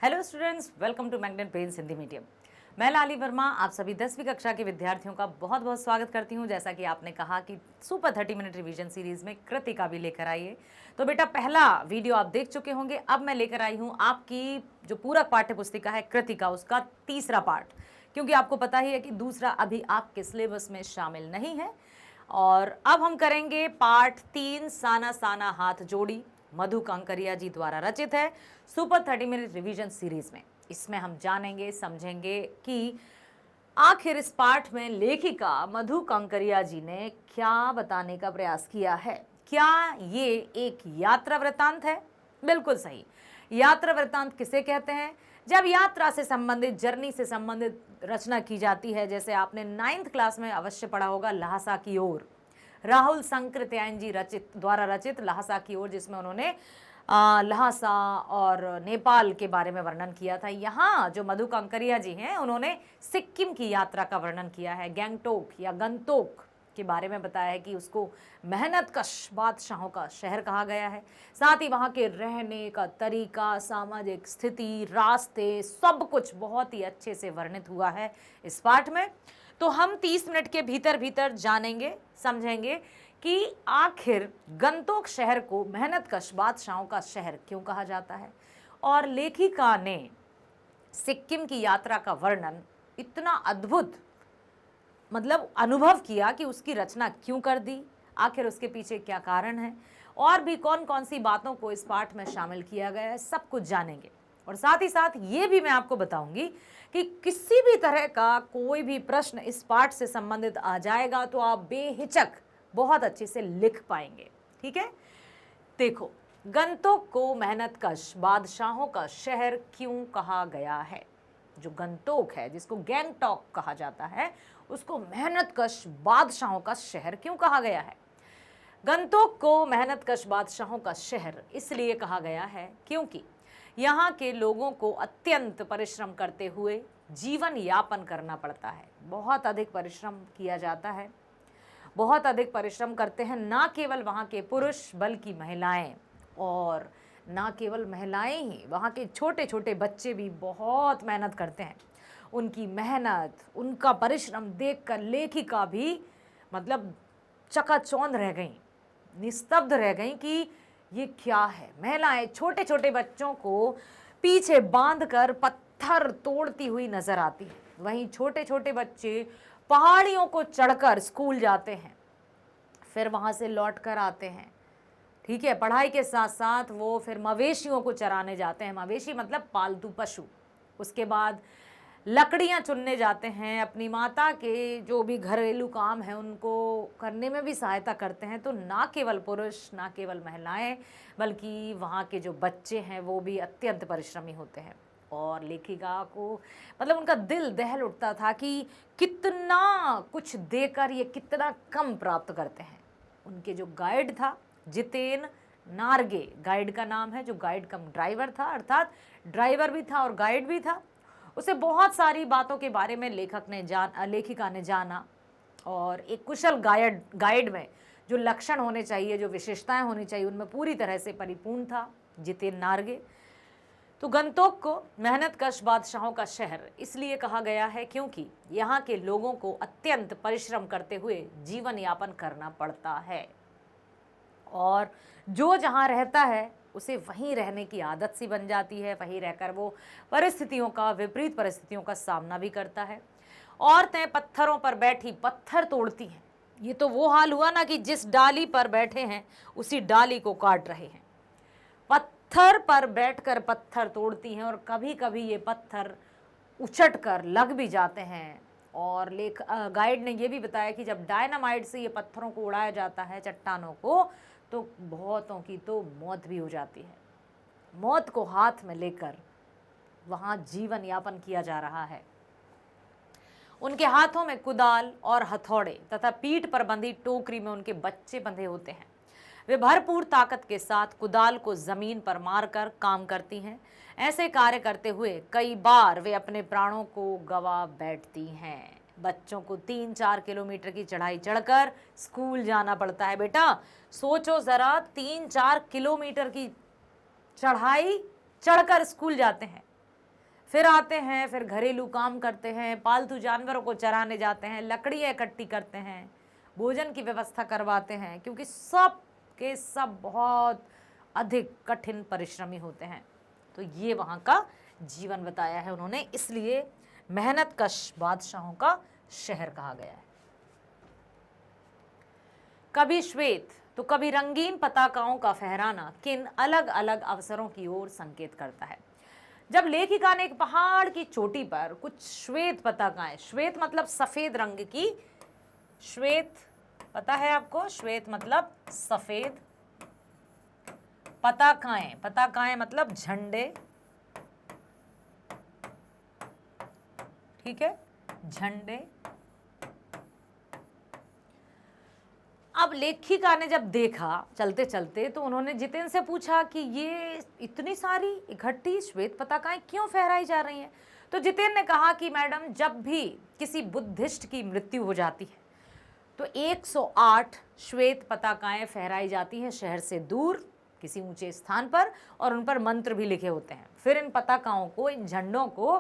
Hello students, welcome to Magnet Brains Hindi medium. मैं लाली वर्मा आप सभी 10वीं कक्षा के विद्यार्थियों का बहुत बहुत स्वागत करती हूं। जैसा कि आपने कहा कि सुपर 30 मिनट रिवीजन सीरीज में कृतिका भी लेकर आई है, तो बेटा पहला वीडियो आप देख चुके होंगे। अब मैं लेकर आई हूं आपकी जो पूरक पाठ्य पुस्तिका है कृतिका, उसका तीसरा पार्ट, क्योंकि आपको पता ही है कि दूसरा अभी आपके सिलेबस में शामिल नहीं है। और अब हम करेंगे पार्ट 3, साना साना हाथ जोड़ी। मधु कांकरिया जी द्वारा रचित है सुपर 30 मिनट रिवीजन सीरीज में। इसमें हम जानेंगे समझेंगे कि आखिर इस पाठ में लेखिका मधु कांकरिया जी ने क्या बताने का प्रयास किया है। क्या ये एक यात्रा वृत्तांत है? बिल्कुल सही। यात्रा वृत्तांत किसे कहते हैं? जब यात्रा से संबंधित, जर्नी से संबंधित रचना की जाती है। जैसे आपने 9th क्लास में अवश्य पढ़ा होगा ल्हासा की ओर, राहुल संकृत्यायन जी द्वारा रचित ल्हासा की ओर, जिसमें उन्होंने ल्हासा और नेपाल के बारे में वर्णन किया था। यहाँ जो मधु कांकरिया जी हैं, उन्होंने सिक्किम की यात्रा का वर्णन किया है। गैंगटोक या गंतोक के बारे में बताया है कि उसको मेहनतकश बादशाहों का शहर कहा गया है। साथ ही वहाँ के रहने का तरीका, सामाजिक स्थिति, रास्ते, सब कुछ बहुत ही अच्छे से वर्णित हुआ है इस पाठ में। तो हम 30 मिनट के भीतर भीतर जानेंगे, समझेंगे कि आखिर गंतोक शहर को मेहनतकश बादशाहों का शहर क्यों कहा जाता है, और लेखिका ने सिक्किम की यात्रा का वर्णन इतना अद्भुत मतलब अनुभव किया कि उसकी रचना क्यों कर दी, आखिर उसके पीछे क्या कारण है, और भी कौन कौन सी बातों को इस पाठ में शामिल किया गया है, सब कुछ जानेंगे। और साथ ही साथ ये भी मैं आपको बताऊंगी कि किसी भी तरह का कोई भी प्रश्न इस पाठ से संबंधित आ जाएगा तो आप बेहिचक बहुत अच्छे से लिख पाएंगे। ठीक है, देखो, गंतोक को मेहनतकश बादशाहों का शहर क्यों कहा गया है। जो गंतोक है, जिसको गैंगटॉक कहा जाता है, उसको मेहनतकश बादशाहों का शहर क्यों कहा गया है। गंतोक को मेहनतकश बादशाहों का शहर इसलिए कहा गया है क्योंकि यहाँ के लोगों को अत्यंत परिश्रम करते हुए जीवन यापन करना पड़ता है। बहुत अधिक परिश्रम किया जाता है, बहुत अधिक परिश्रम करते हैं ना केवल वहाँ के पुरुष बल्कि महिलाएं, और ना केवल महिलाएं ही, वहाँ के छोटे छोटे बच्चे भी बहुत मेहनत करते हैं। उनकी मेहनत, उनका परिश्रम देखकर लेखिका भी मतलब चकाचौंध रह गई, निस्तब्ध रह गई कि ये क्या है। महिलाएं छोटे छोटे बच्चों को पीछे बांधकर पत्थर तोड़ती हुई नजर आती है। वहीं छोटे छोटे बच्चे पहाड़ियों को चढ़कर स्कूल जाते हैं, फिर वहाँ से लौट कर आते हैं। ठीक है, पढ़ाई के साथ साथ वो फिर मवेशियों को चराने जाते हैं। मवेशी मतलब पालतू पशु। उसके बाद लकड़ियाँ चुनने जाते हैं, अपनी माता के जो भी घरेलू काम है उनको करने में भी सहायता करते हैं। तो ना केवल पुरुष, ना केवल महिलाएं, बल्कि वहाँ के जो बच्चे हैं वो भी अत्यंत परिश्रमी होते हैं। और लेखिका को मतलब उनका दिल दहल उठता था कि कितना कुछ देकर ये कितना कम प्राप्त करते हैं। उनके जो गाइड था जितेन नार्गे, गाइड का नाम है, जो गाइड कम ड्राइवर था, अर्थात ड्राइवर भी था और गाइड भी था। उसे बहुत सारी बातों के बारे में लेखिका ने जाना, और एक कुशल गाइड में जो लक्षण होने चाहिए, जो विशेषताएं होनी चाहिए, उनमें पूरी तरह से परिपूर्ण था जितेन नार्गे। तो गंतोक को मेहनतकश बादशाहों का शहर इसलिए कहा गया है क्योंकि यहाँ के लोगों को अत्यंत परिश्रम करते हुए जीवन यापन करना पड़ता है, और जो जहाँ रहता है उसे वहीं रहने की आदत सी बन जाती है। वहीं रहकर वो परिस्थितियों का, विपरीत परिस्थितियों का सामना भी करता है। औरतें पत्थरों पर बैठी पत्थर तोड़ती हैं। ये तो वो हाल हुआ ना कि जिस डाली पर बैठे हैं उसी डाली को काट रहे हैं। पत्थर पर बैठकर पत्थर तोड़ती हैं, और कभी कभी ये पत्थर उछट कर लग भी जाते हैं। और गाइड ने ये भी बताया कि जब डायनामाइट से ये पत्थरों को उड़ाया जाता है, चट्टानों को, तो बहुतों की तो मौत भी हो जाती है। मौत को हाथ में लेकर वहाँ जीवन यापन किया जा रहा है। उनके हाथों में कुदाल और हथौड़े तथा पीठ पर बंधी टोकरी में उनके बच्चे बंधे होते हैं। वे भरपूर ताकत के साथ कुदाल को जमीन पर मारकर काम करती हैं। ऐसे कार्य करते हुए कई बार वे अपने प्राणों को गंवा बैठती हैं। बच्चों को 3-4 किलोमीटर की चढ़ाई चढ़कर स्कूल जाना पड़ता है। बेटा सोचो जरा, 3-4 किलोमीटर की चढ़ाई चढ़कर स्कूल जाते हैं। फिर आते हैं, फिर घरेलू काम करते हैं, पालतू जानवरों को चराने जाते हैं, लकड़ियाँ इकट्ठी करते हैं, भोजन की व्यवस्था करवाते हैं, क्योंकि सब के सब बहुत अधिक कठिन परिश्रमी होते हैं। तो ये वहाँ का जीवन बताया है उन्होंने, इसलिए मेहनतकश बादशाहों का शहर कहा गया है। कभी श्वेत तो कभी रंगीन पताकाओं का फहराना किन अलग अलग अवसरों की ओर संकेत करता है। जब लेखिका ने एक पहाड़ की चोटी पर कुछ श्वेत पताकाएं, श्वेत मतलब सफेद रंग की, श्वेत पता है आपको, श्वेत मतलब सफेद, पताकाएं, पताकाएं मतलब झंडे, ठीक है, झंडे। अब लेखिका ने जब देखा चलते चलते तो उन्होंने जितेंद्र से पूछा कि ये इतनी सारी इकट्ठी श्वेत पताकाएं क्यों फहराई जा रही हैं। तो जितेंद्र ने कहा कि मैडम, जब भी किसी बुद्धिस्ट की मृत्यु हो जाती है तो 108 श्वेत पताकाएं फहराई जाती हैं शहर से दूर किसी ऊंचे स्थान पर, और उन पर मंत्र भी लिखे होते हैं। फिर इन पताकाओं को, इन झंडों को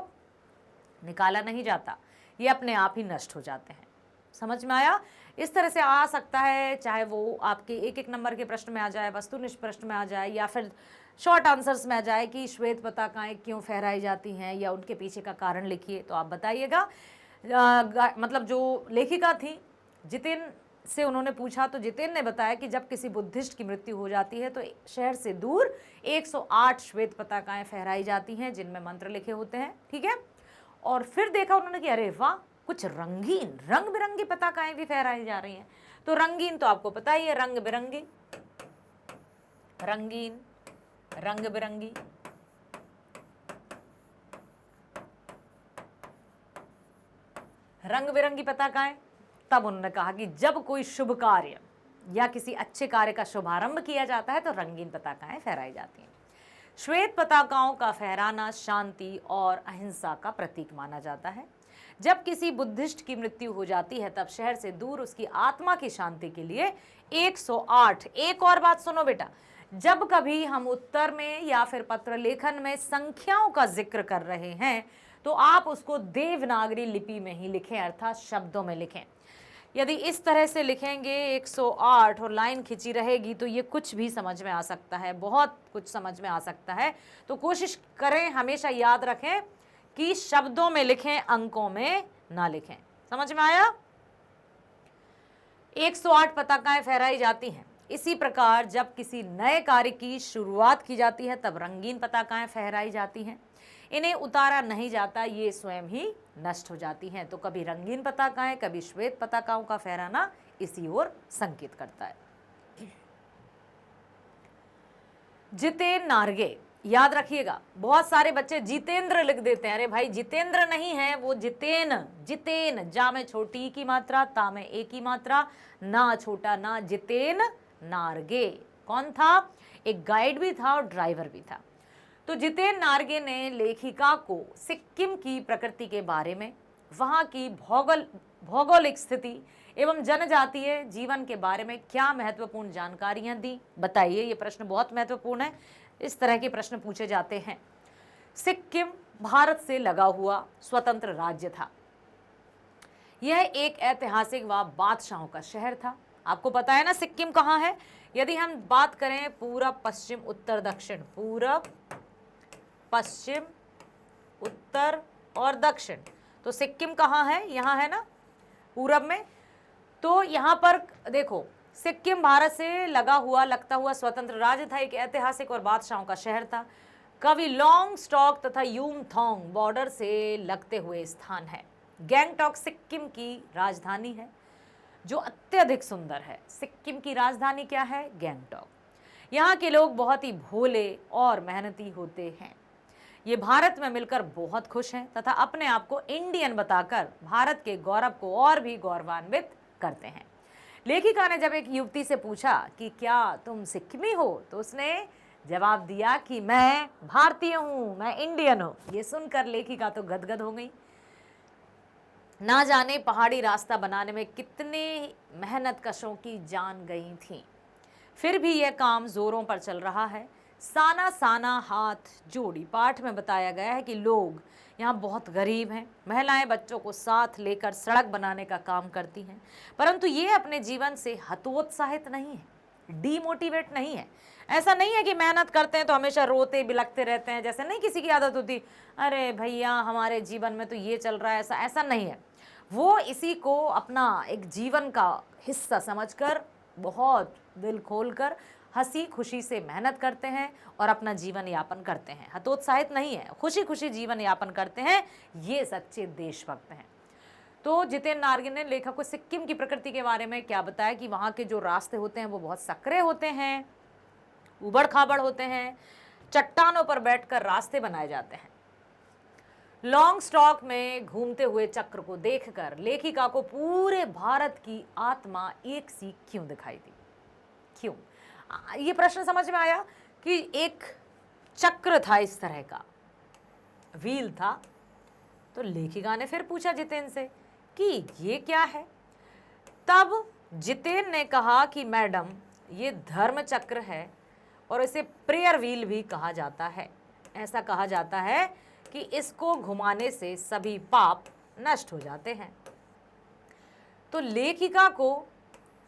निकाला नहीं जाता, ये अपने आप ही नष्ट हो जाते हैं। समझ में आया? इस तरह से आ सकता है, चाहे वो आपके एक एक नंबर के प्रश्न में आ जाए, वस्तुनिष्ठ प्रश्न में आ जाए, या फिर शॉर्ट आंसर्स में आ जाए कि श्वेत पताकाएं क्यों फहराई जाती हैं या उनके पीछे का कारण लिखिए। तो आप बताइएगा। मतलब जो लेखिका थी, जितेंद्र से उन्होंने पूछा तो जितेंद्र ने बताया कि जब किसी बुद्धिस्ट की मृत्यु हो जाती है तो शहर से दूर 108 श्वेत पताकाएं फहराई जाती हैं जिनमें मंत्र लिखे होते हैं, ठीक है। और फिर देखा उन्होंने कि अरे वाह, कुछ रंगीन रंग बिरंगी पताकाएं भी फहराई जा रही हैं। तो रंगीन तो आपको पता ही है, रंग बिरंगी, रंगीन, रंग बिरंगी। रंग बिरंगी पताकाएं। तब उन्होंने कहा कि जब कोई शुभ कार्य या किसी अच्छे कार्य का शुभारंभ किया जाता है तो रंगीन पताकाएं फहराई जाती हैं। श्वेत पताकाओं का फहराना शांति और अहिंसा का प्रतीक माना जाता है। जब किसी बुद्धिस्ट की मृत्यु हो जाती है तब शहर से दूर उसकी आत्मा की शांति के लिए 108। एक और बात सुनो बेटा, जब कभी हम उत्तर में या फिर पत्र लेखन में संख्याओं का जिक्र कर रहे हैं तो आप उसको देवनागरी लिपि में ही लिखें, अर्थात शब्दों में लिखें। यदि इस तरह से लिखेंगे 108 और लाइन खिंची रहेगी तो ये कुछ भी समझ में आ सकता है, बहुत कुछ समझ में आ सकता है। तो कोशिश करें, हमेशा याद रखें कि शब्दों में लिखें, अंकों में ना लिखें। समझ में आया? 108 पताकाएं फहराई जाती हैं। इसी प्रकार जब किसी नए कार्य की शुरुआत की जाती है तब रंगीन पताकाएं फहराई जाती हैं। इन्हें उतारा नहीं जाता, ये स्वयं ही नष्ट हो जाती हैं। तो कभी रंगीन पताकाएं, कभी श्वेत पताकाओं का फहराना इसी ओर संकेत करता है। जितेंद्र नार्गे, याद रखिएगा, बहुत सारे बच्चे जितेंद्र लिख देते हैं। अरे भाई, जितेंद्र नहीं है वो, जितेन, जितेन, जा में छोटी की मात्रा, ता में एक की मात्रा, ना छोटा ना, जितेंद्र नार्गे। कौन था? एक गाइड भी था और ड्राइवर भी था। तो जितेंद्र नार्गे ने लेखिका को सिक्किम की प्रकृति के बारे में, वहाँ की भौगोलिक स्थिति एवं जनजातीय जीवन के बारे में क्या महत्वपूर्ण जानकारियां दी। बताइए, ये प्रश्न बहुत महत्वपूर्ण है, इस तरह के प्रश्न पूछे जाते हैं। सिक्किम भारत से लगा हुआ स्वतंत्र राज्य था। यह एक ऐतिहासिक व बादशाहों का शहर था। आपको पता है ना सिक्किम कहाँ है? यदि हम बात करें पूरब, पश्चिम, उत्तर, दक्षिण, पूरब, पश्चिम, उत्तर और दक्षिण, तो सिक्किम कहाँ है? यहाँ है ना, पूरब में। तो यहाँ पर देखो, सिक्किम भारत से लगा हुआ, लगता हुआ स्वतंत्र राज्य था, एक ऐतिहासिक और बादशाहों का शहर था। कवि लॉन्गस्टॉक तथा यूमथोंग बॉर्डर से लगते हुए स्थान है। गैंगटॉक सिक्किम की राजधानी है जो अत्यधिक सुंदर है। सिक्किम की राजधानी क्या है? गैंगटॉक। यहाँ के लोग बहुत ही भोले और मेहनती होते हैं। ये भारत में मिलकर बहुत खुश हैं तथा अपने आप को इंडियन बताकर भारत के गौरव को और भी गौरवान्वित करते हैं। लेखिका ने जब एक युवती से पूछा कि क्या तुम सिक्किमी हो, तो उसने जवाब दिया कि मैं भारतीय हूँ, मैं इंडियन हूँ। ये सुनकर लेखिका तो गदगद हो गई। ना जाने पहाड़ी रास्ता बनाने में कितने मेहनत कशों की जान गई थी, फिर भी यह काम जोरों पर चल रहा है। साना साना हाथ जोड़ी। पाठ में बताया गया है कि लोग यहाँ बहुत गरीब हैं, महिलाएं बच्चों को साथ लेकर सड़क बनाने का काम करती हैं, परंतु ये अपने जीवन से हतोत्साहित नहीं है, डीमोटिवेट नहीं है। ऐसा नहीं है कि मेहनत करते हैं तो हमेशा रोते बिलखते रहते हैं, जैसे नहीं किसी की आदत होती, अरे भैया हमारे जीवन में तो ये चल रहा है, ऐसा ऐसा नहीं है। वो इसी को अपना एक जीवन का हिस्सा समझकर बहुत दिल खोलकर हंसी खुशी से मेहनत करते हैं और अपना जीवन यापन करते हैं, हतोत्साहित नहीं है, खुशी खुशी जीवन यापन करते हैं। ये सच्चे देशभक्त हैं। तो जितेंद्र नार्गे ने लेखक को सिक्किम की प्रकृति के बारे में क्या बताया कि वहाँ के जो रास्ते होते हैं वो बहुत सकरे होते हैं, उबड़ खाबड़ होते हैं, चट्टानों पर बैठकर रास्ते बनाए जाते हैं। लॉन्ग स्टॉक में घूमते हुए चक्र को देखकर लेखिका को पूरे भारत की आत्मा एक सी क्यों दिखाई दी? क्यों? ये प्रश्न समझ में आया कि एक चक्र था, इस तरह का व्हील था। तो लेखिका ने फिर पूछा जितेंद्र से कि ये क्या है? तब जितेंद्र ने कहा कि मैडम ये धर्म चक्र है और इसे प्रेयर व्हील भी कहा जाता है। ऐसा कहा जाता है कि इसको घुमाने से सभी पाप नष्ट हो जाते हैं। तो लेखिका को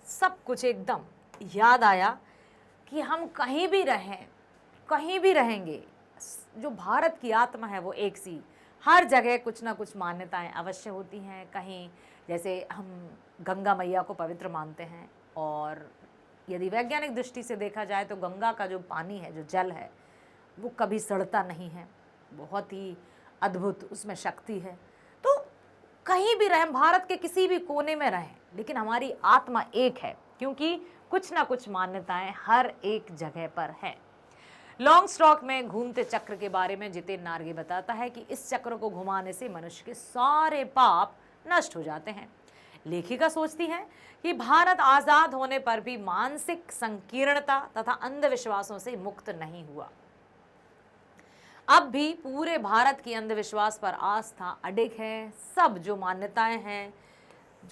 सब कुछ एकदम याद आया कि हम कहीं भी रहें, कहीं भी रहेंगे, जो भारत की आत्मा है वो एक सी, हर जगह कुछ ना कुछ मान्यताएं अवश्य होती हैं। कहीं जैसे हम गंगा मैया को पवित्र मानते हैं, और यदि वैज्ञानिक दृष्टि से देखा जाए तो गंगा का जो पानी है, जो जल है, वो कभी सड़ता नहीं है, बहुत ही अद्भुत उसमें शक्ति है। तो कहीं भी रहें, भारत के किसी भी कोने में रहें, लेकिन हमारी आत्मा एक है, क्योंकि कुछ ना कुछ मान्यताएं हर एक जगह पर है। लॉन्ग स्टॉक में घूमते चक्र के बारे में जितेंद्र नार्गे बताता है कि इस चक्र को घुमाने से मनुष्य के सारे पाप नष्ट हो जाते हैं। लेखिका सोचती है कि भारत आजाद होने पर भी मानसिक संकीर्णता तथा अंधविश्वासों से मुक्त नहीं हुआ। अब भी पूरे भारत की अंधविश्वास पर आस्था अडिग है। सब जो मान्यताएं हैं,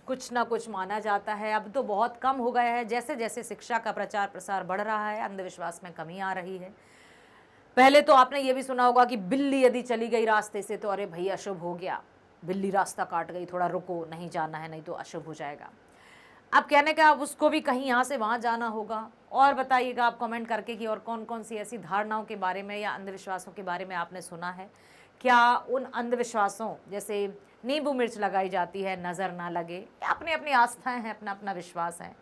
कुछ ना कुछ माना जाता है। अब तो बहुत कम हो गया है, जैसे जैसे शिक्षा का प्रचार प्रसार बढ़ रहा है, अंधविश्वास में कमी आ रही है। पहले तो आपने ये भी सुना होगा कि बिल्ली यदि चली गई रास्ते से तो अरे भैया अशुभ हो गया, बिल्ली रास्ता काट गई, थोड़ा रुको, नहीं जाना है, नहीं तो अशुभ हो जाएगा। अब कहने का अब उसको भी कहीं यहाँ से वहाँ जाना होगा। और बताइएगा आप कमेंट करके कि और कौन कौन सी ऐसी धारणाओं के बारे में या अंधविश्वासों के बारे में आपने सुना है। क्या उन अंधविश्वासों जैसे नींबू मिर्च लगाई जाती है नज़र ना लगे, अपनी अपनी आस्थाएं हैं, अपना अपना विश्वास है,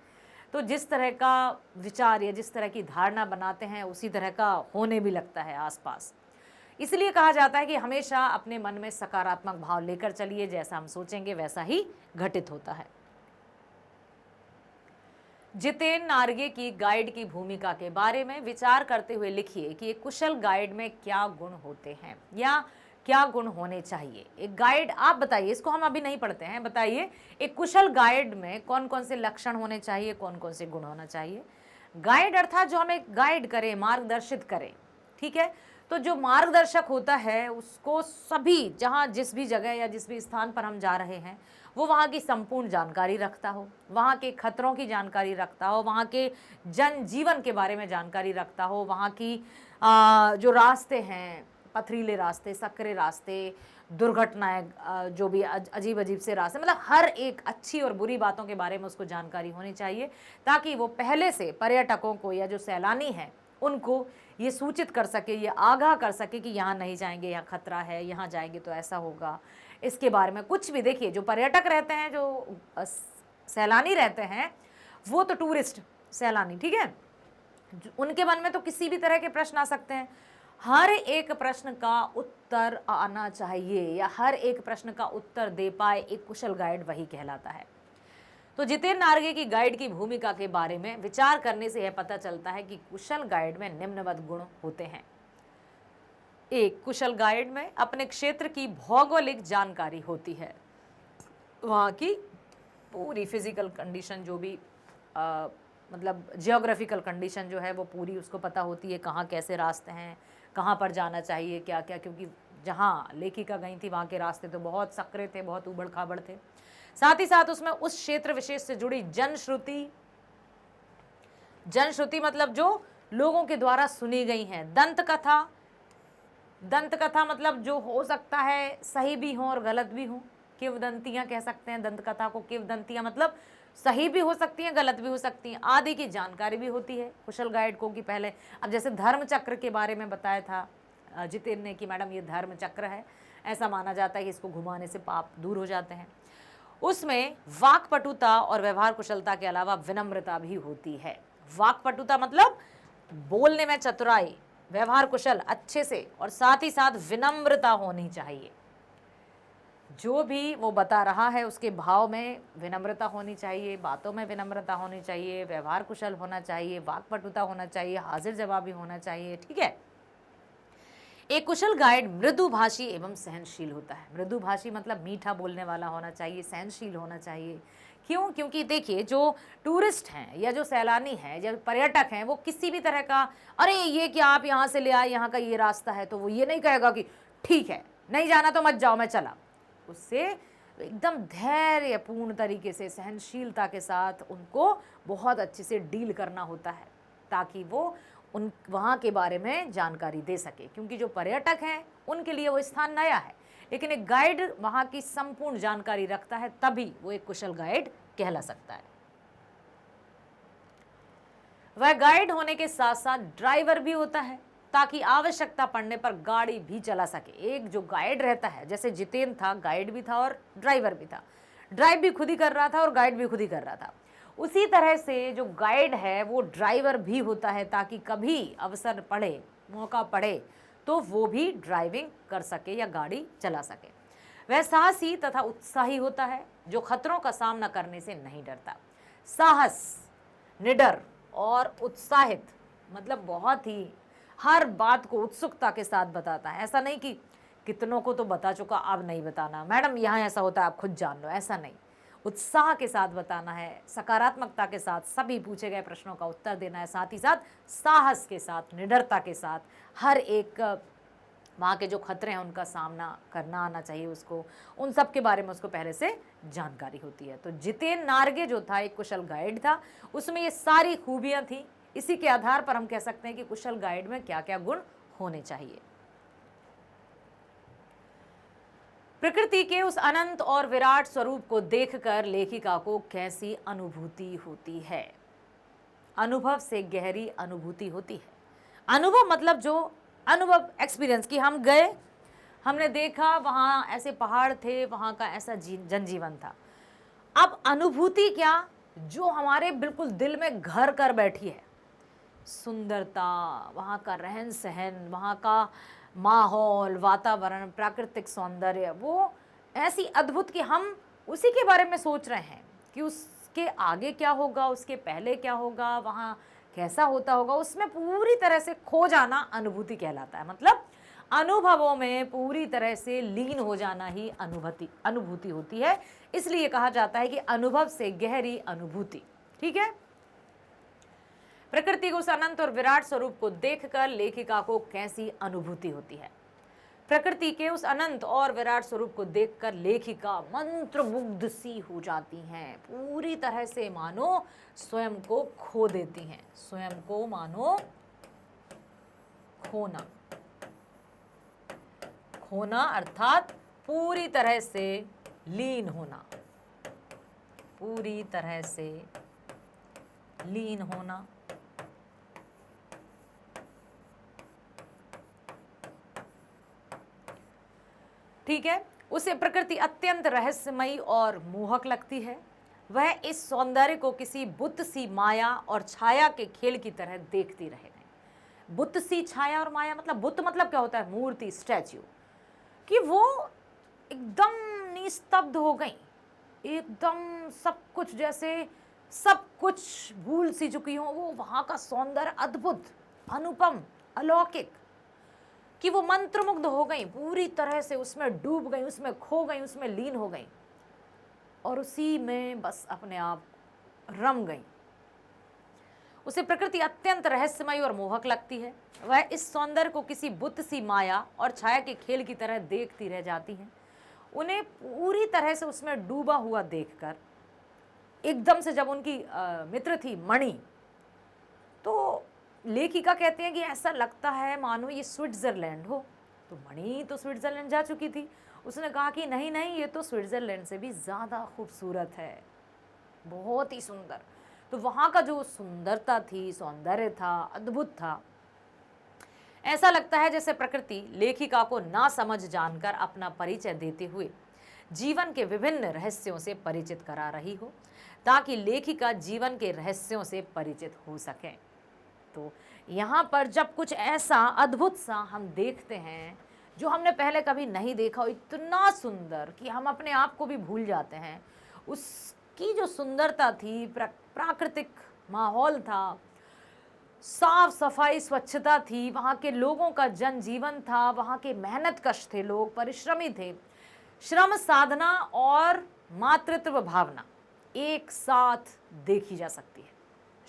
तो जिस तरह का विचार या जिस तरह की धारणा बनाते हैं उसी तरह का होने भी लगता है आसपास। इसलिए कहा जाता है कि हमेशा अपने मन में सकारात्मक भाव लेकर चलिए, जैसा हम सोचेंगे वैसा ही घटित होता है। जितेंद्र नार्गे की गाइड की भूमिका के बारे में विचार करते हुए लिखिए कि एक कुशल गाइड में क्या गुण होते हैं या क्या गुण होने चाहिए। एक गाइड, आप बताइए, इसको हम अभी नहीं पढ़ते हैं, बताइए एक कुशल गाइड में कौन कौन से लक्षण होने चाहिए, कौन कौन से गुण होना चाहिए। गाइड अर्थात जो हमें गाइड करे, मार्गदर्शित करे, ठीक है। तो जो मार्गदर्शक होता है उसको सभी, जहाँ जिस भी जगह या जिस भी स्थान पर हम जा रहे हैं, वो वहाँ की संपूर्ण जानकारी रखता हो, वहाँ के खतरों की जानकारी रखता हो, वहाँ के जनजीवन के बारे में जानकारी रखता हो, वहाँ की जो रास्ते हैं, पथरीले रास्ते, सकरे रास्ते, दुर्घटनाएं, जो भी अजीब अजीब से रास्ते, मतलब हर एक अच्छी और बुरी बातों के बारे में उसको जानकारी होनी चाहिए, ताकि वो पहले से पर्यटकों को या जो सैलानी हैं उनको ये सूचित कर सके, ये आगाह कर सके कि यहाँ नहीं जाएंगे, यहाँ खतरा है, यहाँ जाएंगे तो ऐसा होगा। इसके बारे में कुछ भी, देखिए जो पर्यटक रहते हैं, जो सैलानी रहते हैं, वो तो टूरिस्ट सैलानी, ठीक है, उनके मन में तो किसी भी तरह के प्रश्न आ सकते हैं। हर एक प्रश्न का उत्तर आना चाहिए या हर एक प्रश्न का उत्तर दे पाए एक कुशल गाइड वही कहलाता है। तो जितेंद्र नार्गे की गाइड की भूमिका के बारे में विचार करने से यह पता चलता है कि कुशल गाइड में निम्नवत गुण होते हैं। एक, कुशल गाइड में अपने क्षेत्र की भौगोलिक जानकारी होती है, वहाँ की पूरी फिजिकल कंडीशन, जो भी मतलब जियोग्राफिकल कंडीशन जो है वो पूरी उसको पता होती है, कहाँ कैसे रास्ते हैं, कहाँ पर जाना चाहिए, क्या क्या, क्योंकि जहाँ लेखिका गई थी वहाँ के रास्ते तो बहुत सकरे थे, बहुत उबड़ खाबड़ थे। साथ ही साथ उसमें उस क्षेत्र विशेष से जुड़ी जनश्रुति मतलब जो लोगों के द्वारा सुनी गई हैं। दंत कथा, दंत कथा मतलब जो हो सकता है सही भी हो और गलत भी हो, किंवदंतियां कह सकते हैं दंत कथा को। किंवदंतियां मतलब सही भी हो सकती हैं, गलत भी हो सकती हैं, आदि की जानकारी भी होती है कुशल गाइड को। कि पहले अब जैसे धर्म चक्र के बारे में बताया था जितेंद्र ने कि मैडम ये धर्म चक्र है, ऐसा माना जाता है कि इसको घुमाने से पाप दूर हो जाते हैं। उसमें वाक्पटुता और व्यवहार कुशलता के अलावा विनम्रता भी होती है। वाक्पटुता मतलब बोलने में चतुराई, व्यवहार कुशल अच्छे से, और साथ ही साथ विनम्रता होनी चाहिए। जो भी वो बता रहा है उसके भाव में विनम्रता होनी चाहिए, बातों में विनम्रता होनी चाहिए, व्यवहार कुशल होना चाहिए, वाक्पटुता होना चाहिए, हाजिर जवाबी होना चाहिए। ठीक है। एक कुशल गाइड मृदुभाषी एवं सहनशील होता है। मृदुभाषी मतलब मीठा बोलने वाला होना चाहिए, सहनशील होना चाहिए। क्यों? क्योंकि देखिए जो टूरिस्ट हैं या जो सैलानी हैं या पर्यटक हैं, वो किसी भी तरह का अरे ये क्या आप यहाँ से ले आए, यहाँ का ये रास्ता है, तो वो ये नहीं कहेगा कि ठीक है नहीं जाना तो मत जाओ मैं चला। उससे एकदम धैर्यपूर्ण तरीके से, सहनशीलता के साथ उनको बहुत अच्छे से डील करना होता है, ताकि वो उन वहाँ के बारे में जानकारी दे सके। क्योंकि जो पर्यटक हैं उनके लिए वो स्थान नया है, लेकिन एक गाइड वहाँ की संपूर्ण जानकारी रखता है, तभी वो एक कुशल गाइड कहला सकता है। वह गाइड होने के साथ साथ ड्राइवर भी होता है, ताकि आवश्यकता पड़ने पर गाड़ी भी चला सके। एक जो गाइड रहता है, जैसे जितेंद्र था, गाइड भी था और ड्राइवर भी था, ड्राइव भी खुद ही कर रहा था और गाइड भी खुद ही कर रहा था। उसी तरह से जो गाइड है वो ड्राइवर भी होता है, ताकि कभी अवसर पड़े, मौका पड़े तो वो भी ड्राइविंग कर सके या गाड़ी चला सके। वह साहसी तथा उत्साही होता है, जो खतरों का सामना करने से नहीं डरता। साहस, निडर और उत्साहित मतलब बहुत ही हर बात को उत्सुकता के साथ बताता है। ऐसा नहीं कि कितनों को तो बता चुका अब नहीं बताना, मैडम यहाँ ऐसा होता है आप खुद जान लो, ऐसा नहीं। उत्साह के साथ बताना है, सकारात्मकता के साथ सभी पूछे गए प्रश्नों का उत्तर देना है, साथ ही साथ साहस के साथ, निडरता के साथ हर एक वहाँ के जो खतरे हैं उनका सामना करना आना चाहिए उसको, उन सब के बारे में उसको पहले से जानकारी होती है। तो जितेंद्र नारगे जो था एक कुशल गाइड था, उसमें ये सारी खूबियाँ थी। इसी के आधार पर हम कह सकते हैं कि कुशल गाइड में क्या क्या गुण होने चाहिए। प्रकृति के उस अनंत और विराट स्वरूप को देखकर लेखिका को कैसी अनुभूति होती है? अनुभव से गहरी अनुभूति होती है। अनुभव मतलब जो अनुभव, एक्सपीरियंस कि हम गए, हमने देखा वहाँ ऐसे पहाड़ थे, वहाँ का ऐसा जनजीवन था। अब अनुभूति क्या, जो हमारे बिल्कुल दिल में घर कर बैठी है। सुंदरता, वहाँ का रहन सहन, वहाँ का माहौल, वातावरण, प्राकृतिक सौंदर्य, वो ऐसी अद्भुत कि हम उसी के बारे में सोच रहे हैं कि उसके आगे क्या होगा, उसके पहले क्या होगा, वहाँ कैसा होता होगा। उसमें पूरी तरह से खो जाना अनुभूति कहलाता है। मतलब अनुभवों में पूरी तरह से लीन हो जाना ही अनुभूति होती है। इसलिए कहा जाता है कि अनुभव से गहरी अनुभूति। ठीक है। प्रकृति के उस अनंत और विराट स्वरूप को देखकर लेखिका को कैसी अनुभूति होती है? प्रकृति के उस अनंत और विराट स्वरूप को देखकर लेखिका मंत्रमुग्ध सी हो जाती हैं, पूरी तरह से मानो स्वयं को खो देती हैं। स्वयं को मानो खोना, खोना अर्थात पूरी तरह से लीन होना, पूरी तरह से लीन होना। ठीक है। उसे प्रकृति अत्यंत रहस्यमयी और मोहक लगती है। वह इस सौंदर्य को किसी बुत सी माया और छाया के खेल की तरह देखती रह गई। बुत सी छाया और माया मतलब, बुत मतलब क्या होता है? मूर्ति, स्टैच्यू। कि वो एकदम निस्तब्ध हो गई, एकदम सब कुछ जैसे सब कुछ भूल सी चुकी हो। वो वहाँ का सौंदर्य अद्भुत, अनुपम, अलौकिक, कि वो मंत्रमुग्ध हो गई, पूरी तरह से उसमें डूब गई, उसमें खो गई, उसमें लीन हो गई और उसी में बस अपने आप रम गई। उसे प्रकृति अत्यंत रहस्यमयी और मोहक लगती है। वह इस सौंदर्य को किसी बुत सी माया और छाया के खेल की तरह देखती रह जाती है। उन्हें पूरी तरह से उसमें डूबा हुआ देखकर एकदम से जब उनकी मित्र थी मणि, तो लेखिका कहते हैं कि ऐसा लगता है मानो ये स्विट्जरलैंड हो। तो मणि तो स्विट्जरलैंड जा चुकी थी, उसने कहा कि नहीं नहीं, ये तो स्विट्जरलैंड से भी ज़्यादा खूबसूरत है, बहुत ही सुंदर। तो वहाँ का जो सुंदरता थी, सौंदर्य था, अद्भुत था। ऐसा लगता है जैसे प्रकृति लेखिका को ना समझ जानकर अपना परिचय देते हुए जीवन के विभिन्न रहस्यों से परिचित करा रही हो, ताकि लेखिका जीवन के रहस्यों से परिचित हो सके। तो यहाँ पर जब कुछ ऐसा अद्भुत सा हम देखते हैं जो हमने पहले कभी नहीं देखा हो, इतना सुंदर कि हम अपने आप को भी भूल जाते हैं, उसकी जो सुंदरता थी, प्राकृतिक माहौल था, साफ सफाई स्वच्छता थी, वहाँ के लोगों का जनजीवन था, वहाँ के मेहनत कश थे, लोग परिश्रमी थे, श्रम साधना और मातृत्व भावना एक साथ देखी जा सकती है।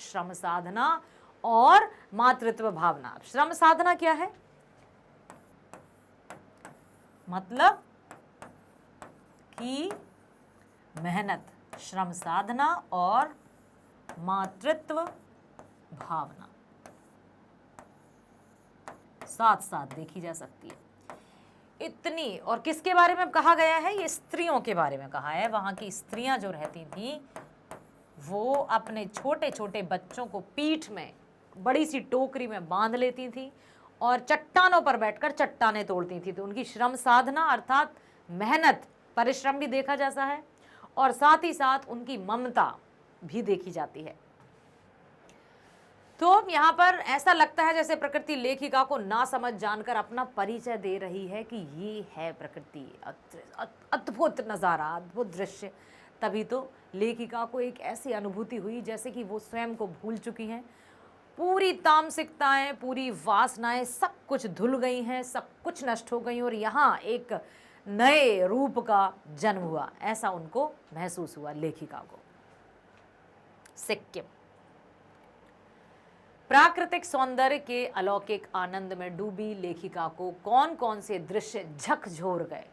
श्रम साधना और मातृत्व भावना। श्रम साधना क्या है? मतलब कि मेहनत, श्रम साधना और मातृत्व भावना साथ साथ देखी जा सकती है। इतनी, और किसके बारे में कहा गया है? ये स्त्रियों के बारे में कहा है। वहां की स्त्रियां जो रहती थी वो अपने छोटे छोटे बच्चों को पीठ में बड़ी सी टोकरी में बांध लेती थी और चट्टानों पर बैठकर चट्टानें तोड़ती थी। तो उनकी श्रम साधना अर्थात मेहनत, परिश्रम भी देखा जाता है और साथ ही साथ उनकी ममता भी देखी जाती है। तो यहाँ पर ऐसा लगता है जैसे प्रकृति लेखिका को ना समझ जानकर अपना परिचय दे रही है कि ये है प्रकृति, अद्भुत नज़ारा, अद्भुत दृश्य। तभी तो लेखिका को एक ऐसी अनुभूति हुई जैसे कि वो स्वयं को भूल चुकी हैं, पूरी तामसिकताएं, पूरी वासनाएं सब कुछ धुल गई हैं, सब कुछ नष्ट हो गई और यहाँ एक नए रूप का जन्म हुआ, ऐसा उनको महसूस हुआ लेखिका को। सिक्किम। प्राकृतिक सौंदर्य के अलौकिक आनंद में डूबी लेखिका को कौन कौन से दृश्य झकझोर गए।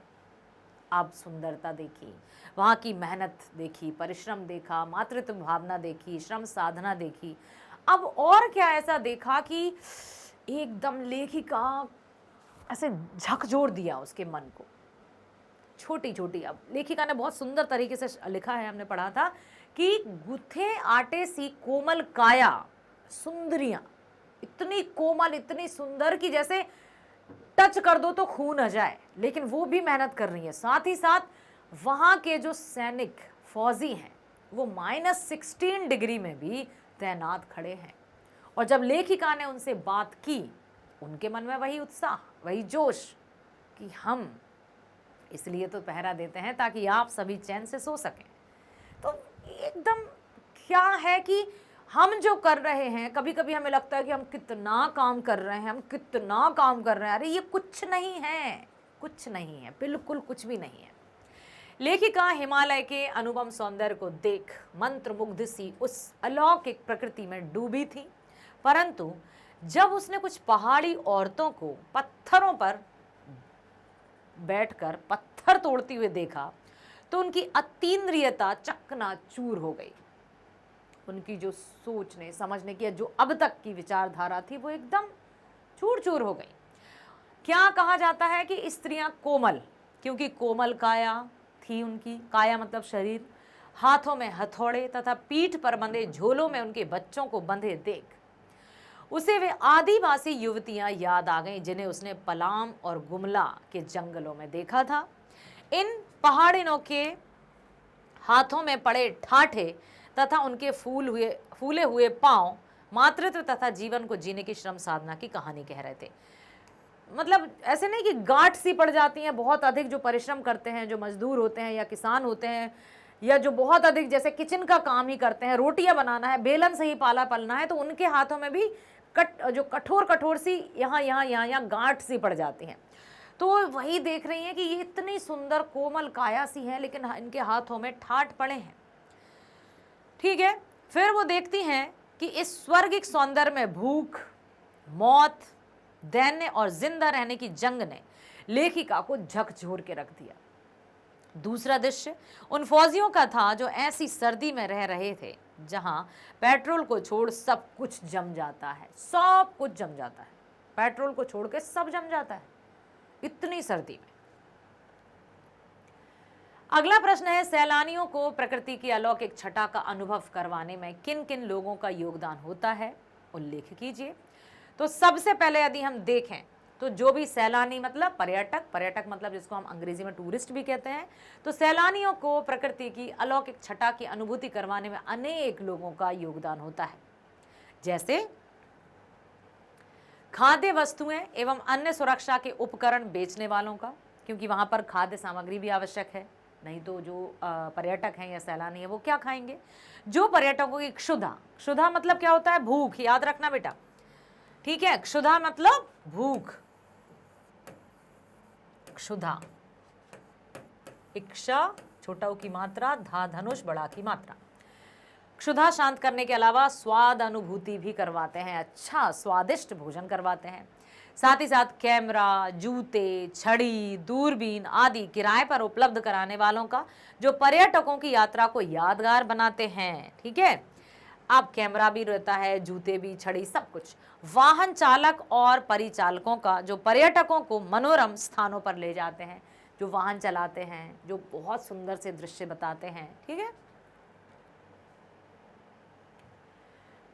अब सुंदरता देखी, वहाँ की मेहनत देखी, परिश्रम देखा, मातृत्व भावना देखी, श्रम साधना देखी। अब और क्या ऐसा देखा कि एकदम लेखिका ऐसे झकझोर दिया उसके मन को। छोटी छोटी, अब लेखिका ने बहुत सुंदर तरीके से लिखा है, हमने पढ़ा था कि गुथे आटे सी कोमल काया, सुंदरियां इतनी कोमल, इतनी सुंदर कि जैसे टच कर दो तो खून आ जाए, लेकिन वो भी मेहनत कर रही है। साथ ही साथ वहां के जो सैनिक फौजी हैं वो -16 डिग्री में भी तैनात खड़े हैं। और जब लेखिका ने उनसे बात की, उनके मन में वही उत्साह, वही जोश कि हम इसलिए तो पहरा देते हैं ताकि आप सभी चैन से सो सकें। तो एकदम क्या है कि हम जो कर रहे हैं, कभी कभी हमें लगता है कि हम कितना काम कर रहे हैं, हम कितना काम कर रहे हैं, अरे ये कुछ नहीं है, कुछ नहीं है, बिल्कुल कुछ भी नहीं है। लेखिका हिमालय के अनुपम सौंदर्य को देख मंत्रमुग्ध सी उस अलौकिक प्रकृति में डूबी थी, परंतु जब उसने कुछ पहाड़ी औरतों को पत्थरों पर बैठकर पत्थर तोड़ती हुए देखा तो उनकी अतीन्द्रियता चकनाचूर हो गई। उनकी जो सोचने समझने की, जो अब तक की विचारधारा थी, वो एकदम चूर चूर हो गई। क्या कहा जाता है कि स्त्रियां कोमल, क्योंकि कोमल काया थी उनकी, काया मतलब शरीर, हाथों में हथौड़े तथा पीठ पर बंधे झोलों में उनके बच्चों को बंधे देख उसे वे आदिवासी युवतियां याद आ गईं जिन्हें उसने पलाम और गुमला के जंगलों में देखा था। इन पहाड़ियों के हाथों में पड़े ठाठे तथा उनके फूले हुए पांव मातृत्व तथा जीवन को जीने की श्रम साधना की कहानी कह रहे थे। मतलब ऐसे नहीं कि गांठ सी पड़ जाती हैं, बहुत अधिक जो परिश्रम करते हैं, जो मजदूर होते हैं या किसान होते हैं, या जो बहुत अधिक जैसे किचन का काम ही करते हैं, रोटियां बनाना है, बेलन से ही पाला पलना है, तो उनके हाथों में भी जो कठोर सी यहाँ गांठ सी पड़ जाती हैं। तो वही देख रही हैं कि ये इतनी सुंदर कोमल काया सी है, लेकिन इनके हाथों में ठाठ पड़े हैं। ठीक है, फिर वो देखती हैं कि इस स्वर्गिक सौंदर्य में भूख, मौत, दैन्य और जिंदा रहने की जंग ने लेखिका को झकझोर के रख दिया। दूसरा दृश्य उन फौजियों का था जो ऐसी सर्दी में रह रहे थे जहां पेट्रोल को छोड़ सब कुछ जम जाता है, सब कुछ जम जाता है, पेट्रोल को छोड़ के सब जम जाता है इतनी सर्दी में। अगला प्रश्न है, सैलानियों को प्रकृति की अलौकिक छटा का अनुभव करवाने में किन किन लोगों का योगदान होता है, उल्लेख कीजिए। तो सबसे पहले यदि हम देखें तो जो भी सैलानी मतलब पर्यटक मतलब जिसको हम अंग्रेजी में टूरिस्ट भी कहते हैं, तो सैलानियों को प्रकृति की अलौकिक छटा की अनुभूति करवाने में अनेक लोगों का योगदान होता है, जैसे खाद्य वस्तुएं एवं अन्य सुरक्षा के उपकरण बेचने वालों का, क्योंकि वहां पर खाद्य सामग्री भी आवश्यक है, नहीं तो जो पर्यटक हैं या सैलानी है वो क्या खाएंगे। जो पर्यटकों की क्षुधा मतलब क्या होता है, भूख, याद रखना बेटा, ठीक है। क्षुधा मतलब भूख, क्षुधा, इक्षा छोटा ऊ की मात्रा, धा धनुष बड़ा की मात्रा। क्षुधा शांत करने के अलावा स्वाद अनुभूति भी करवाते हैं, अच्छा स्वादिष्ट भोजन करवाते हैं। साथ ही साथ कैमरा, जूते, छड़ी, दूरबीन आदि किराए पर उपलब्ध कराने वालों का, जो पर्यटकों की यात्रा को यादगार बनाते हैं, ठीक है। अब कैमरा भी रहता है, जूते भी, छड़ी, सब कुछ। वाहन चालक और परिचालकों का, जो पर्यटकों को मनोरम स्थानों पर ले जाते हैं, जो वाहन चलाते हैं, जो बहुत सुंदर से दृश्य बताते हैं, ठीक है।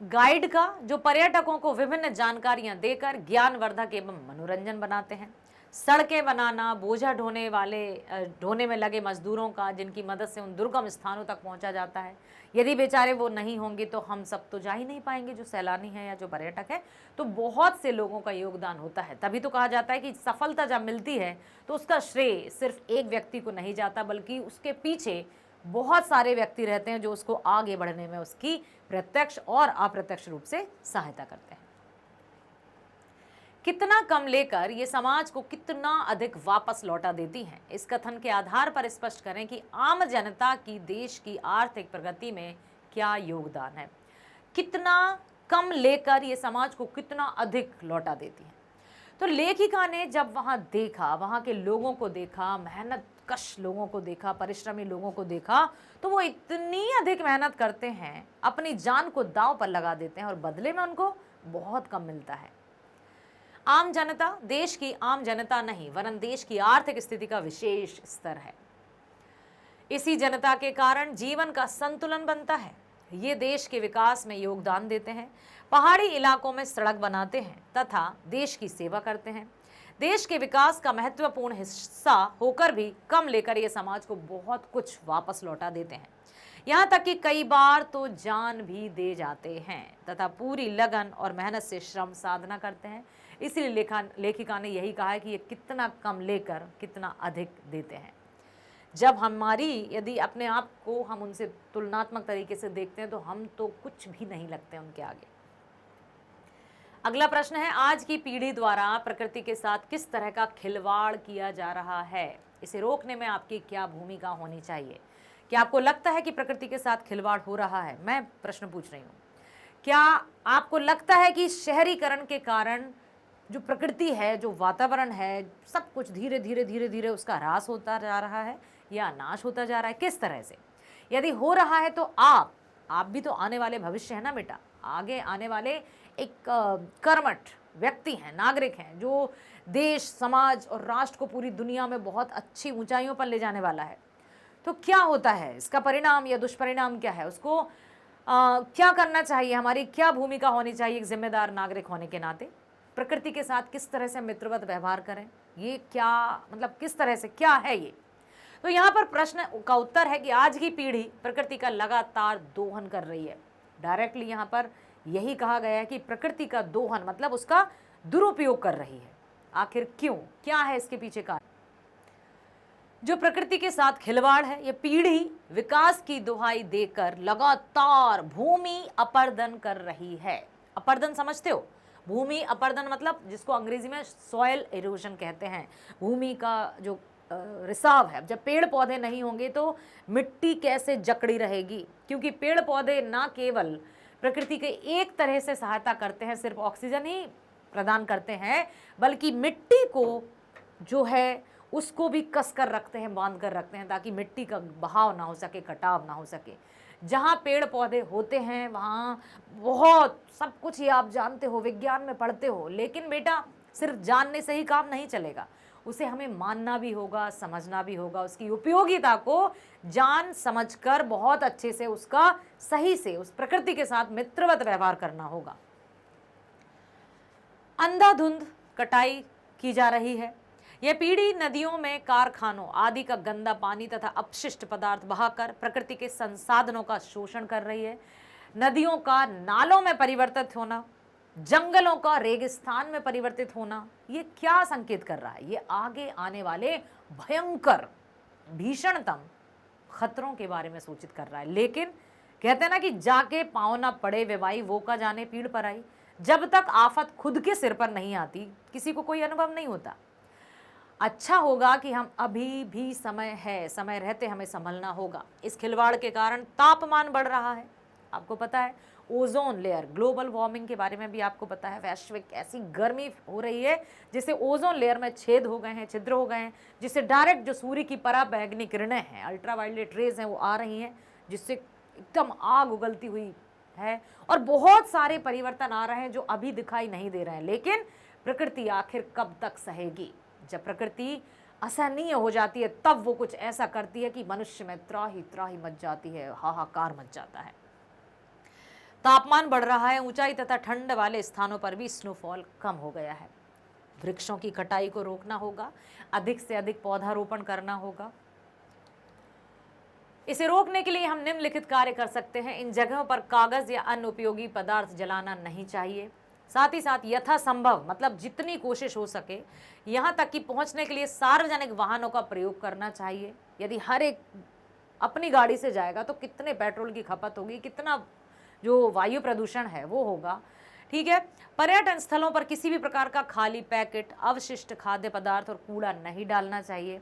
गाइड का, जो पर्यटकों को विभिन्न जानकारियां देकर ज्ञानवर्धक एवं मनोरंजन बनाते हैं। सड़कें बनाना, बोझा ढोने में लगे मजदूरों का, जिनकी मदद से उन दुर्गम स्थानों तक पहुंचा जाता है। यदि बेचारे वो नहीं होंगे तो हम सब तो जा ही नहीं पाएंगे, जो सैलानी है या जो पर्यटक है। तो बहुत से लोगों का योगदान होता है, तभी तो कहा जाता है कि सफलता जब मिलती है तो उसका श्रेय सिर्फ एक व्यक्ति को नहीं जाता, बल्कि उसके पीछे बहुत सारे व्यक्ति रहते हैं जो उसको आगे बढ़ने में उसकी प्रत्यक्ष और अप्रत्यक्ष रूप से सहायता करते हैं। कितना कम लेकर ये समाज को कितना अधिक वापस लौटा देती हैं, इस कथन के आधार पर स्पष्ट करें कि आम जनता की देश की आर्थिक प्रगति में क्या योगदान है। कितना कम लेकर ये समाज को कितना अधिक लौटा देती है। तो लेखिका ने जब वहां देखा, वहां के लोगों को देखा, मेहनत कश लोगों को देखा, परिश्रमी लोगों को देखा, तो वो इतनी अधिक मेहनत करते हैं, अपनी जान को दांव पर लगा देते हैं और बदले में उनको बहुत कम मिलता है। आम जनता देश की आम जनता नहीं, वरन देश की आर्थिक स्थिति का विशेष स्तर है। इसी जनता के कारण जीवन का संतुलन बनता है। ये देश के विकास में योगदान देते हैं, पहाड़ी इलाकों में सड़क बनाते हैं तथा देश की सेवा करते हैं। देश के विकास का महत्वपूर्ण हिस्सा होकर भी कम लेकर ये समाज को बहुत कुछ वापस लौटा देते हैं। यहाँ तक कि कई बार तो जान भी दे जाते हैं तथा पूरी लगन और मेहनत से श्रम साधना करते हैं। इसलिए लेखिका ने यही कहा है कि ये कितना कम लेकर कितना अधिक देते हैं। जब यदि अपने आप को हम उनसे तुलनात्मक तरीके से देखते हैं तो हम तो कुछ भी नहीं लगते उनके आगे। अगला प्रश्न है, आज की पीढ़ी द्वारा प्रकृति के साथ किस तरह का खिलवाड़ किया जा रहा है, इसे रोकने में आपकी क्या भूमिका होनी चाहिए। क्या आपको लगता है कि प्रकृति के साथ खिलवाड़ हो रहा है? मैं प्रश्न पूछ रही हूँ। क्या आपको लगता है कि शहरीकरण के कारण जो प्रकृति है, जो वातावरण है, सब कुछ धीरे धीरे उसका ह्रास होता जा रहा है या नाश होता जा रहा है? किस तरह से? यदि हो रहा है तो आप भी तो आने वाले भविष्य है ना बेटा, आगे आने वाले एक कर्मठ व्यक्ति हैं, नागरिक हैं, जो देश, समाज और राष्ट्र को पूरी दुनिया में बहुत अच्छी ऊंचाइयों पर ले जाने वाला है। तो क्या होता है, इसका परिणाम या दुष्परिणाम क्या है, उसको क्या करना चाहिए, हमारी क्या भूमिका होनी चाहिए एक जिम्मेदार नागरिक होने के नाते? प्रकृति के साथ किस तरह से मित्रवत व्यवहार करें, ये क्या मतलब किस तरह से क्या है ये? तो यहाँ पर प्रश्न का उत्तर है कि आज की पीढ़ी प्रकृति का लगातार दोहन कर रही है। डायरेक्टली यहाँ पर यही कहा गया है कि प्रकृति का दोहन मतलब उसका दुरुपयोग कर रही है। आखिर क्यों, क्या है इसके पीछे कारण? जो प्रकृति के साथ खिलवाड़ है, ये पीढ़ी विकास की दुहाई देकर लगातार भूमि अपरदन कर रही है। अपरदन समझते हो? भूमि अपरदन मतलब जिसको अंग्रेजी में सॉइल इरोजन कहते हैं, भूमि का जो रिसाव है। जब पेड़ पौधे नहीं होंगे तो मिट्टी कैसे जकड़ी रहेगी, क्योंकि पेड़ पौधे ना केवल प्रकृति के एक तरह से सहायता करते हैं, सिर्फ ऑक्सीजन ही प्रदान करते हैं, बल्कि मिट्टी को जो है उसको भी कस कर रखते हैं, बांध कर रखते हैं, ताकि मिट्टी का बहाव ना हो सके, कटाव ना हो सके। जहाँ पेड़ पौधे होते हैं वहाँ बहुत सब कुछ ही आप जानते हो, विज्ञान में पढ़ते हो, लेकिन बेटा सिर्फ जानने से ही काम नहीं चलेगा, उसे हमें मानना भी होगा, समझना भी होगा, उसकी उपयोगिता को जान समझकर बहुत अच्छे से उसका सही से उस प्रकृति के साथ मित्रवत व्यवहार करना होगा। अंधाधुंध कटाई की जा रही है। यह पीढ़ी नदियों में कारखानों आदि का गंदा पानी तथा अपशिष्ट पदार्थ बहाकर प्रकृति के संसाधनों का शोषण कर रही है। नदियों का नालों में परिवर्तित होना, जंगलों का रेगिस्तान में परिवर्तित होना, ये क्या संकेत कर रहा है? ये आगे आने वाले भयंकर भीषणतम खतरों के बारे में सूचित कर रहा है। लेकिन कहते हैं ना कि जाके पाँव ना पड़े वेवाई, वो का जाने पीड़ पर आई। जब तक आफत खुद के सिर पर नहीं आती किसी को कोई अनुभव नहीं होता। अच्छा होगा कि हम अभी भी समय है, समय रहते हमें संभलना होगा। इस खिलवाड़ के कारण तापमान बढ़ रहा है, आपको पता है। ओजोन लेयर, ग्लोबल वार्मिंग के बारे में भी आपको पता है। वैश्विक ऐसी गर्मी हो रही है जिससे ओजोन लेयर में छेद हो गए हैं, छिद्र हो गए हैं, जिससे डायरेक्ट जो सूर्य की पराबैंगनी किरणें हैं, अल्ट्रावायलेट रेज हैं, वो आ रही हैं, जिससे एकदम आग उगलती हुई है। और बहुत सारे परिवर्तन आ रहे हैं जो अभी दिखाई नहीं दे रहे हैं। लेकिन प्रकृति आखिर कब तक सहेगी? जब प्रकृति असहनीय हो जाती है तब वो कुछ ऐसा करती है कि मनुष्य में त्राही त्राही मच जाती है, हाहाकार मच जाता है। तापमान बढ़ रहा है, ऊंचाई तथा ठंड वाले स्थानों पर भी स्नोफॉल कम हो गया है। वृक्षों की कटाई को रोकना होगा, अधिक से अधिक पौधारोपण करना होगा। इसे रोकने के लिए हम निम्नलिखित कार्य कर सकते हैं। इन जगहों पर कागज या अन्य उपयोगी पदार्थ जलाना नहीं चाहिए। साथ ही साथ यथासंभव, मतलब जितनी कोशिश हो सके, यहाँ तक कि पहुँचने के लिए सार्वजनिक वाहनों का प्रयोग करना चाहिए। यदि हर एक अपनी गाड़ी से जाएगा तो कितने पेट्रोल की खपत होगी, कितना जो वायु प्रदूषण है वो होगा। ठीक है। पर्यटन स्थलों पर किसी भी प्रकार का खाली पैकेट, अवशिष्ट खाद्य पदार्थ और कूड़ा नहीं डालना चाहिए।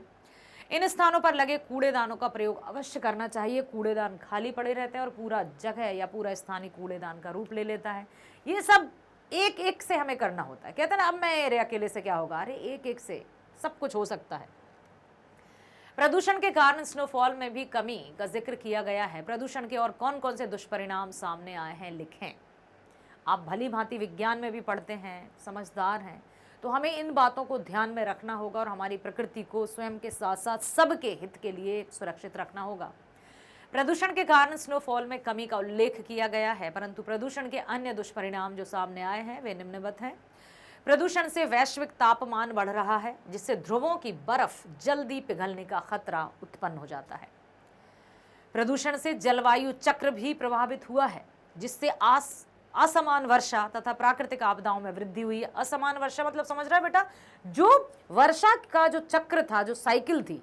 इन स्थानों पर लगे कूड़ेदानों का प्रयोग अवश्य करना चाहिए। कूड़ेदान खाली पड़े रहते हैं और पूरा जगह या पूरा स्थान ही कूड़ेदान का रूप ले लेता है। ये सब एक एक से हमें करना होता है। कहते हैं ना, अब मैं अकेले से क्या होगा? अरे एक एक से सब कुछ हो सकता है। प्रदूषण के कारण स्नोफॉल में भी कमी का जिक्र किया गया है। प्रदूषण के और कौन कौन से दुष्परिणाम सामने आए हैं, लिखें। आप भली भांति विज्ञान में भी पढ़ते हैं, समझदार हैं, तो हमें इन बातों को ध्यान में रखना होगा और हमारी प्रकृति को स्वयं के साथ साथ सबके हित के लिए सुरक्षित रखना होगा। प्रदूषण के कारण स्नोफॉल में कमी का उल्लेख किया गया है, परंतु प्रदूषण के अन्य दुष्परिणाम जो सामने आए हैं वे निम्नवत हैं। प्रदूषण से वैश्विक तापमान बढ़ रहा है, जिससे ध्रुवों की बर्फ जल्दी पिघलने का खतरा उत्पन्न हो जाता है। प्रदूषण से जलवायु चक्र भी प्रभावित हुआ है, जिससे असमान वर्षा तथा प्राकृतिक आपदाओं में वृद्धि हुई है। असमान वर्षा मतलब समझ रहा है बेटा, जो वर्षा का जो चक्र था, जो साइकिल थी,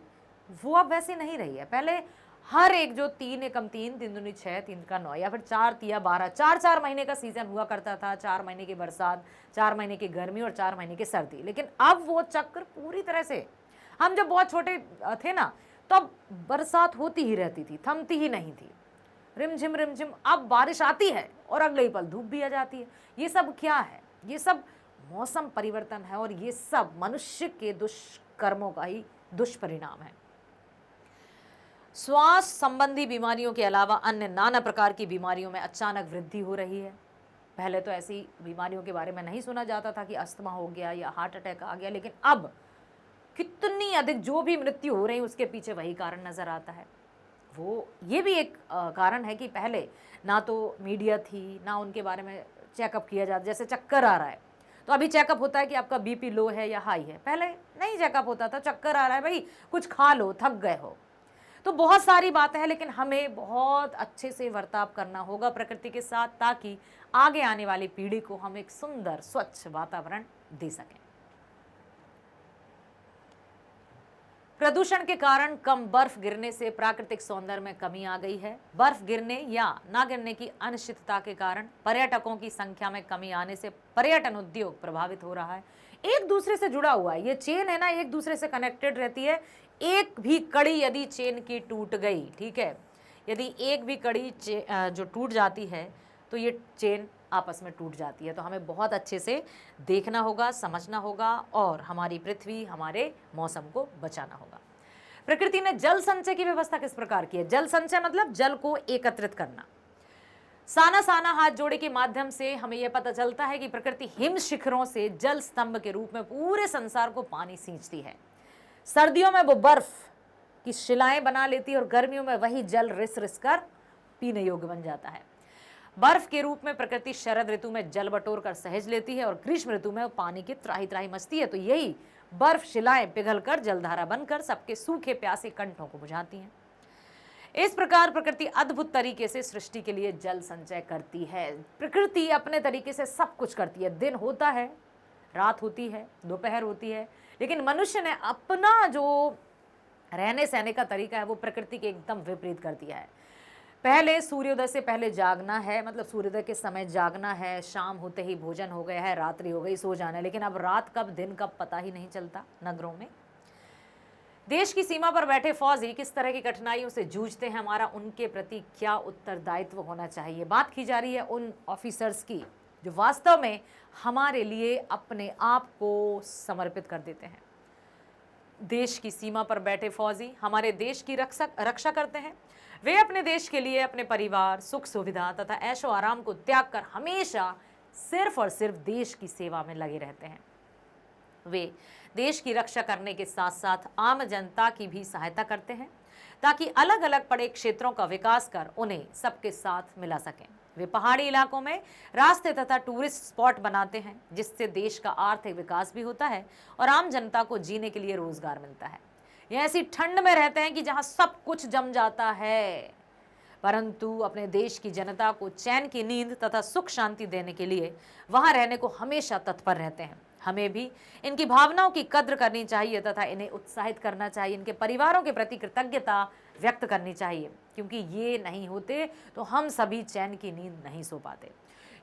वो अब वैसे नहीं रही है। पहले हर एक जो 3 एकम 3, 3 दूनी 6, 3 का 9 या फिर 4 तिया 12, 4 महीने का सीजन हुआ करता था। 4 महीने की बरसात, 4 महीने की गर्मी और 4 महीने की सर्दी। लेकिन अब वो चक्र पूरी तरह से, हम जब बहुत छोटे थे ना, तब बरसात होती ही रहती थी, थमती ही नहीं थी, रिमझिम रिमझिम। अब बारिश आती है और अगले ही पल धूप भी आ जाती है। ये सब क्या है? ये सब मौसम परिवर्तन है और ये सब मनुष्य के दुष्कर्मों का ही दुष्परिणाम है। श्वास संबंधी बीमारियों के अलावा अन्य नाना प्रकार की बीमारियों में अचानक वृद्धि हो रही है। पहले तो ऐसी बीमारियों के बारे में नहीं सुना जाता था कि अस्थमा हो गया या हार्ट अटैक आ गया, लेकिन अब कितनी अधिक जो भी मृत्यु हो रही है उसके पीछे वही कारण नजर आता है। वो ये भी एक कारण है कि पहले ना तो मीडिया थी, ना उनके बारे में चेकअप किया जाता। जैसे चक्कर आ रहा है तो अभी चेकअप होता है कि आपका बीपी लो है या हाई है। पहले नहीं चेकअप होता था, चक्कर आ रहा है भाई, कुछ खा लो, थक गए हो। तो बहुत सारी बातें हैं, लेकिन हमें बहुत अच्छे से बर्ताव करना होगा प्रकृति के साथ, ताकि आगे आने वाली पीढ़ी को हम एक सुंदर स्वच्छ वातावरण दे सकें। प्रदूषण के कारण कम बर्फ गिरने से प्राकृतिक सौंदर्य में कमी आ गई है। बर्फ गिरने या ना गिरने की अनिश्चितता के कारण पर्यटकों की संख्या में कमी आने से पर्यटन उद्योग प्रभावित हो रहा है। एक दूसरे से जुड़ा हुआ है, ये चेन है ना, एक दूसरे से कनेक्टेड रहती है। एक भी कड़ी यदि चेन की टूट गई, ठीक है, यदि एक भी कड़ी जो टूट जाती है तो ये चेन आपस में टूट जाती है। तो हमें बहुत अच्छे से देखना होगा, समझना होगा और हमारी पृथ्वी, हमारे मौसम को बचाना होगा। प्रकृति ने जल संचय की व्यवस्था किस प्रकार की है? जल संचय मतलब जल को एकत्रित करना। साना साना हाथ जोड़े के माध्यम से हमें यह पता चलता है कि प्रकृति हिम शिखरों से जल स्तंभ के रूप में पूरे संसार को पानी सींचती है। सर्दियों में वो बर्फ की शिलाएं बना लेती है और गर्मियों में वही जल रिस रिस कर पीने योग्य बन जाता है। बर्फ के रूप में प्रकृति शरद ऋतु में जल बटोर कर सहेज लेती है और ग्रीष्म ऋतु में पानी की त्राही त्राही मचती है। तो यही बर्फ शिलाएं पिघलकर जलधारा बनकर सबके सूखे प्यासे कंठों को बुझाती हैं। इस प्रकार प्रकृति अद्भुत तरीके से सृष्टि के लिए जल संचय करती है। प्रकृति अपने तरीके से सब कुछ करती है। दिन होता है, रात होती है, दोपहर होती है, लेकिन मनुष्य ने अपना जो रहने सहने का तरीका है वो प्रकृति के एकदम विपरीत कर दिया है। पहले सूर्योदय से पहले जागना है, मतलब सूर्योदय के समय जागना है, शाम होते ही भोजन हो गया है, रात्रि हो गई, सो जाना है। लेकिन अब रात कब दिन कब पता ही नहीं चलता नगरों में। देश की सीमा पर बैठे फौजी किस तरह की कठिनाइयों से जूझते हैं, हमारा उनके प्रति क्या उत्तरदायित्व होना चाहिए। बात की जा रही है उन ऑफिसर्स की जो वास्तव में हमारे लिए अपने आप को समर्पित कर देते हैं। देश की सीमा पर बैठे फौजी हमारे देश की रक्षा करते हैं। वे अपने देश के लिए अपने परिवार, सुख सुविधा तथा ऐशो आराम को त्याग कर हमेशा सिर्फ और सिर्फ देश की सेवा में लगे रहते हैं। वे देश की रक्षा करने के साथ साथ आम जनता की भी सहायता करते हैं ताकि अलग अलग पड़े क्षेत्रों का विकास कर उन्हें सबके साथ मिला सकें। वे पहाड़ी इलाकों में रास्ते तथा टूरिस्ट स्पॉट बनाते हैं जिससे देश का आर्थिक विकास भी होता है और आम जनता को जीने के लिए रोजगार मिलता है। ये ऐसी ठंड में रहते हैं कि जहां सब कुछ जम जाता है, परंतु अपने देश की जनता को चैन की नींद तथा सुख शांति देने के लिए वहां रहने को हमेशा तत्पर रहते हैं। हमें भी इनकी भावनाओं की कद्र करनी चाहिए तथा इन्हें उत्साहित करना चाहिए। इनके परिवारों के प्रति कृतज्ञता व्यक्त करनी चाहिए, क्योंकि ये नहीं होते तो हम सभी चैन की नींद नहीं सो पाते।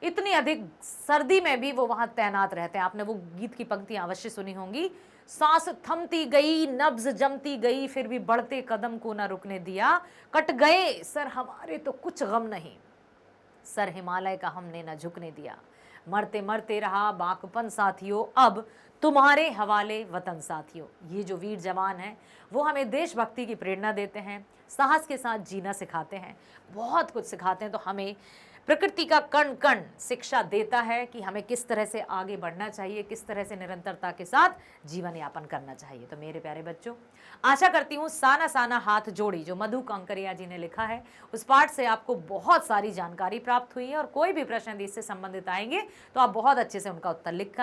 इतनी अधिक सर्दी में भी वो वहां तैनात रहते हैं। आपने वो गीत की पंक्तियां अवश्य सुनी होंगी। सांस थमती गई, नब्ज जमती गई, फिर भी बढ़ते कदम को न रुकने दिया। कट गए सर हमारे तो कुछ गम नहीं, सर हिमालय का हमने न झुकने दिया। मरते मरते रहा बाकपन साथियों, अब तुम्हारे हवाले वतन साथियों। ये जो वीर जवान हैं वो हमें देशभक्ति की प्रेरणा देते हैं, साहस के साथ जीना सिखाते हैं, बहुत कुछ सिखाते हैं। तो हमें प्रकृति का कण कण शिक्षा देता है कि हमें किस तरह से आगे बढ़ना चाहिए, किस तरह से निरंतरता के साथ जीवन यापन करना चाहिए। तो मेरे प्यारे बच्चों, आशा करती हूँ साना साना हाथ जोड़ी जो मधु कांकरिया जी ने लिखा है उस पाठ से आपको बहुत सारी जानकारी प्राप्त हुई है और कोई भी प्रश्न यदि इससे संबंधित आएंगे तो आप बहुत अच्छे से उनका उत्तर लिख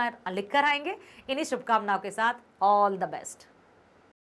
कर आएंगे। इन्हीं शुभकामनाओं के साथ ऑल द बेस्ट।